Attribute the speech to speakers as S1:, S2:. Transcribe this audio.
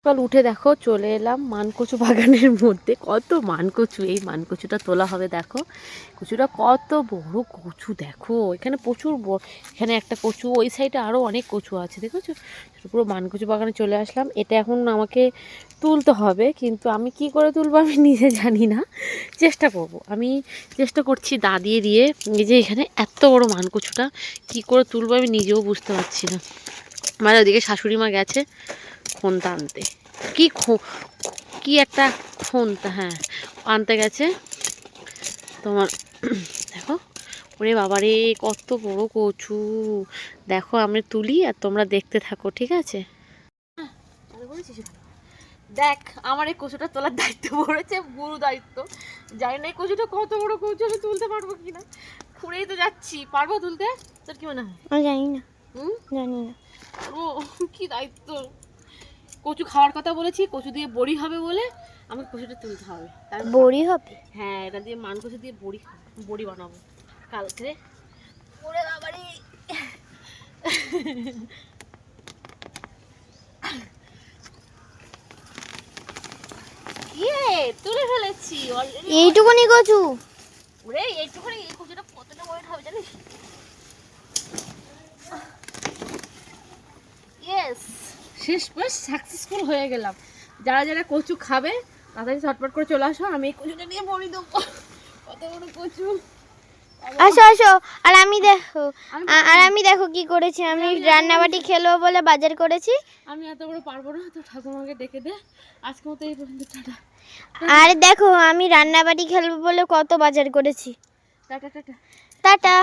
S1: সকাল উঠে দেখো চলে এলাম মানকচু বাগানের মধ্যে। কত মানকচু, এই মানকচুটা তোলা হবে। দেখো কচুটা কত বড় কচু, দেখো এখানে প্রচুর এখানে একটা কচু, ওই সাইডে আরও অনেক কচু আছে দেখেছো। পুরো মানকচু বাগানে চলে আসলাম। এটা এখন আমাকে তুলতে হবে, কিন্তু আমি কি করে তুলবো আমি নিজে জানি না। চেষ্টা করব, আমি চেষ্টা করছি দা দিয়ে দিয়ে। এই যে এখানে এত বড় মানকচুটা কি করে তুলবো আমি নিজেও বুঝতে পারছি না। আমার ওদিকে শাশুড়ি মা গেছে খন্তা আনতে, কি একটা খন্তা, হ্যাঁ আনতে গেছে তোমার। দেখো ওরে বাবারে কত বড় কচু, দেখো আমি তুলি আর তোমরা দেখতে থাকো, ঠিক আছে? দেখ আমার এই কচুটা তোলার দায়িত্ব পড়েছে, গুরু দায়িত্ব। জানি না এই কচুটা কত বড় কচু, আমি তুলতে পারবো কিনা। খুঁড়েই তো যাচ্ছি, পারবো তুলতে? তোর কি মনে হয়?
S2: আমি জানি না, জানি না।
S1: ও কি দায়িত্ব। কচু খাওয়ার কথা বলেছি, কচু দিয়ে বড়ি হবে বলে আমাকে কচুটা তুলতে হবে।
S2: বড়ি হবে?
S1: হ্যাঁ, এটা দিয়ে মানকচু দিয়ে বড়ি বানাবো কালকে। ওরে বাবারে তুলে ফেলেছি অলরেডি।
S2: এইটুকুনি কচু?
S1: ওরে এইটুকুনি, এই কচুটা কতটা ওয়েট হবে জানিস? ইয়েস, শেষ বেশ সাকসেসফুল হয়ে গেলাম। যারা যারা কচু খাবে তাড়াতাড়ি ঝটপট করে চলে আসো, আমি এই কচুটা নিয়ে বড়ি দেবো। কত বড় কচু,
S2: আসো আসো। আর আমি দেখো কি করেছি। আমি রান্নাবাটি খেলবো বলে বাজার করেছি।
S1: আমি এত বড় পারবো না, তো ঠাকুমাকে ডেকে দে। আজকে মতো এই পর্যন্ত, টাটা।
S2: আর দেখো আমি রান্নাবাটি খেলবো বলে কত বাজার করেছি।
S1: Tata tata
S2: tata.